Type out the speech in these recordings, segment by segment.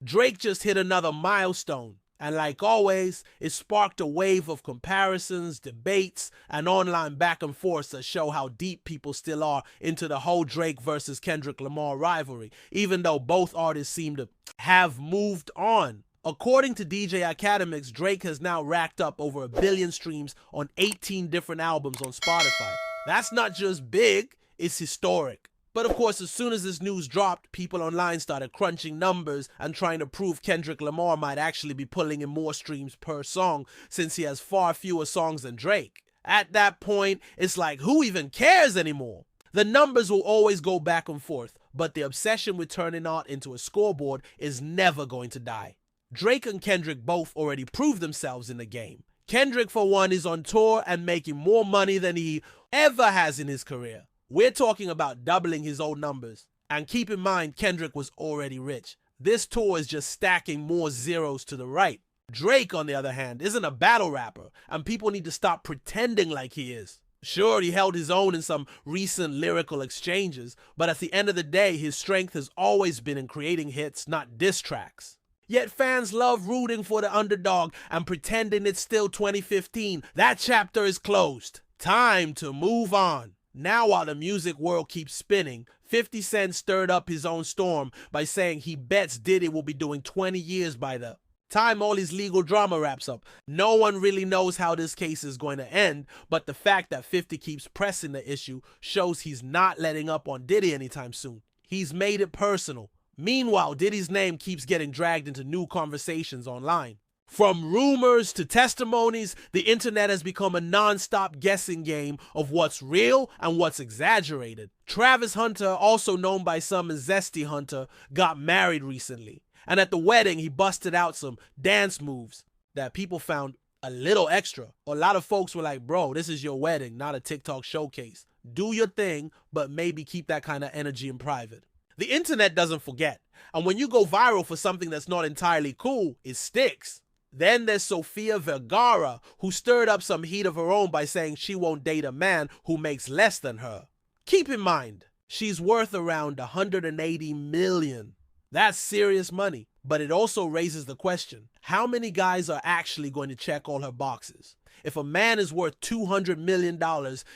Drake just hit another milestone, and like always, it sparked a wave of comparisons, debates, and online back and forth that show how deep people still are into the whole Drake versus Kendrick Lamar rivalry, even though both artists seem to have moved on. According to DJ Akademiks, Drake has now racked up over 1 billion streams on 18 different albums on Spotify. That's not just big, it's historic. But of course, as soon as this news dropped, people online started crunching numbers and trying to prove Kendrick Lamar might actually be pulling in more streams per song since he has far fewer songs than Drake. At that point, it's like, who even cares anymore? The numbers will always go back and forth, but the obsession with turning art into a scoreboard is never going to die. Drake and Kendrick both already proved themselves in the game. Kendrick, for one, is on tour and making more money than he ever has in his career. We're talking about doubling his old numbers. And keep in mind, Kendrick was already rich. This tour is just stacking more zeros to the right. Drake, on the other hand, isn't a battle rapper, and people need to stop pretending like he is. Sure, he held his own in some recent lyrical exchanges, but at the end of the day, his strength has always been in creating hits, not diss tracks. Yet fans love rooting for the underdog and pretending it's still 2015. That chapter is closed. Time to move on. Now, while the music world keeps spinning, 50 Cent stirred up his own storm by saying he bets Diddy will be doing 20 years by the time all his legal drama wraps up. No one really knows how this case is going to end, but the fact that 50 keeps pressing the issue shows he's not letting up on Diddy anytime soon. He's made it personal. Meanwhile, Diddy's name keeps getting dragged into new conversations online. From rumors to testimonies, the internet has become a non-stop guessing game of what's real and what's exaggerated. Travis Hunter, also known by some as Zesty Hunter, got married recently. And at the wedding, he busted out some dance moves that people found a little extra. A lot of folks were like, bro, this is your wedding, not a TikTok showcase. Do your thing, but maybe keep that kind of energy in private. The internet doesn't forget, and when you go viral for something that's not entirely cool, it sticks. Then there's Sofia Vergara, who stirred up some heat of her own by saying she won't date a man who makes less than her. Keep in mind, she's worth around 180 million. That's serious money, but it also raises the question, how many guys are actually going to check all her boxes? If a man is worth $200 million,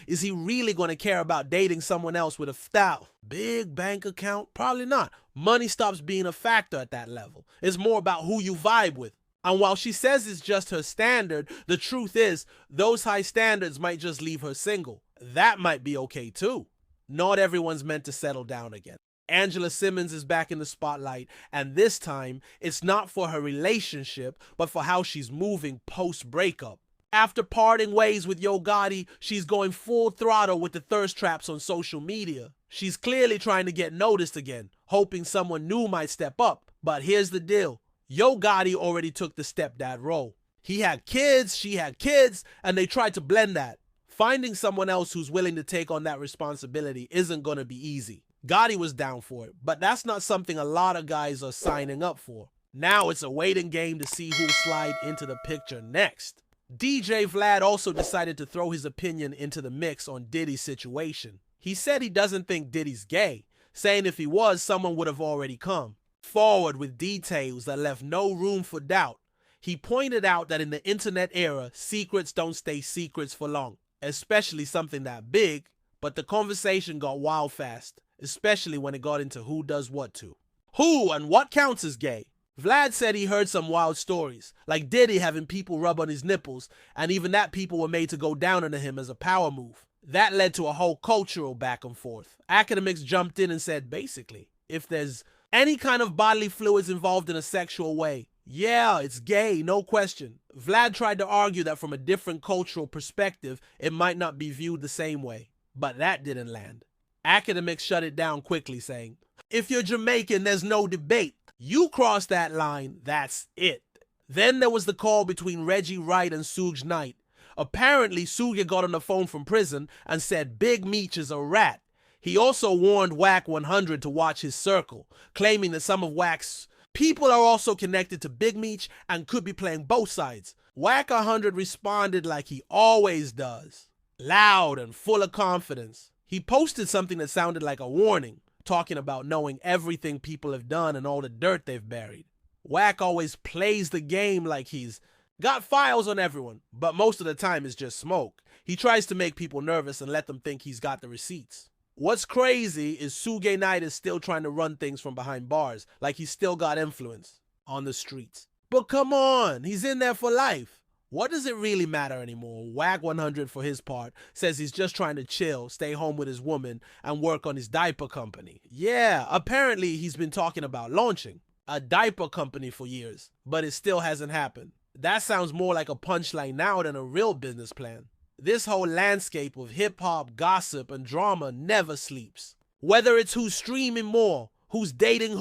is he really going to care about dating someone else with a big bank account? Probably not. Money stops being a factor at that level. It's more about who you vibe with. And while she says it's just her standard, the truth is, those high standards might just leave her single. That might be okay too. Not everyone's meant to settle down again. Angela Simmons is back in the spotlight, and this time, it's not for her relationship, but for how she's moving post-breakup. After parting ways with Yo Gotti, she's going full throttle with the thirst traps on social media. She's clearly trying to get noticed again, hoping someone new might step up. But here's the deal. Yo Gotti already took the stepdad role. He had kids, she had kids, and they tried to blend that. Finding someone else who's willing to take on that responsibility isn't going to be easy. Gotti was down for it, but that's not something a lot of guys are signing up for. Now it's a waiting game to see who'll slide into the picture next. DJ Vlad also decided to throw his opinion into the mix on Diddy's situation. He said he doesn't think Diddy's gay, saying if he was, someone would have already come forward with details that left no room for doubt. He pointed out that in the internet era, secrets don't stay secrets for long, especially something that big, but the conversation got wild fast, especially when it got into who does what to. Who and what counts as gay? Vlad said he heard some wild stories, like Diddy having people rub on his nipples, and even that people were made to go down on him as a power move. That led to a whole cultural back and forth. Akademiks jumped in and said, basically, if there's any kind of bodily fluids involved in a sexual way, yeah, it's gay, no question. Vlad tried to argue that from a different cultural perspective, it might not be viewed the same way, but that didn't land. Akademiks shut it down quickly, saying, if you're Jamaican, there's no debate. You cross that line, that's it. Then there was the call between Reggie Wright and Suge Knight. Apparently, Suge got on the phone from prison and said Big Meech is a rat. He also warned Wack 100 to watch his circle, claiming that some of Wack's people are also connected to Big Meech and could be playing both sides. Wack 100 responded like he always does, loud and full of confidence. He posted something that sounded like a warning, talking about knowing everything people have done and all the dirt they've buried. Wack always plays the game like he's got files on everyone, but most of the time it's just smoke. He tries to make people nervous and let them think he's got the receipts. What's crazy is Suge Knight is still trying to run things from behind bars, like he's still got influence on the streets. But come on, he's in there for life. What does it really matter anymore? Wack 100, for his part, says he's just trying to chill, stay home with his woman, and work on his diaper company. Yeah, apparently he's been talking about launching a diaper company for years, but it still hasn't happened. That sounds more like a punchline now than a real business plan. This whole landscape of hip-hop, gossip, and drama never sleeps. Whether it's who's streaming more, who's dating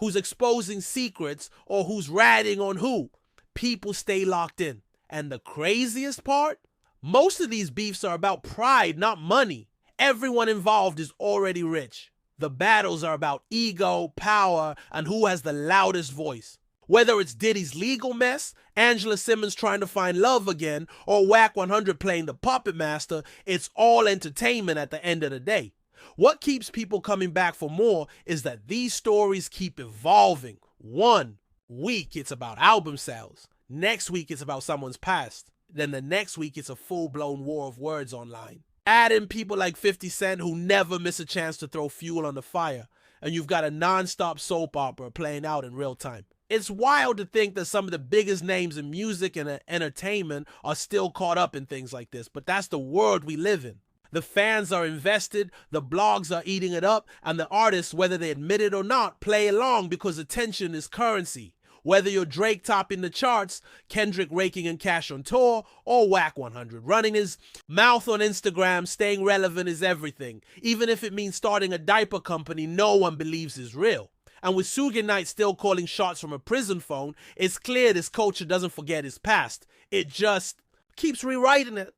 who's exposing secrets, or who's ratting on who, people stay locked in. And the craziest part? Most of these beefs are about pride, not money. Everyone involved is already rich. The battles are about ego, power, and who has the loudest voice. Whether it's Diddy's legal mess, Angela Simmons trying to find love again, or Wack 100 playing the puppet master, it's all entertainment at the end of the day. What keeps people coming back for more is that these stories keep evolving. 1 week it's about album sales. Next week it's about someone's past. Then the next week it's a full-blown war of words online. Add in people like 50 Cent who never miss a chance to throw fuel on the fire, and you've got a non-stop soap opera playing out in real time. It's wild to think that some of the biggest names in music and entertainment are still caught up in things like this, but that's the world we live in. The fans are invested, the blogs are eating it up, and the artists, whether they admit it or not, play along because attention is currency. Whether you're Drake topping the charts, Kendrick raking in cash on tour, or Wack 100 running his mouth on Instagram, staying relevant is everything. Even if it means starting a diaper company no one believes is real. And with Suge Knight still calling shots from a prison phone, it's clear this culture doesn't forget his past. It just keeps rewriting it.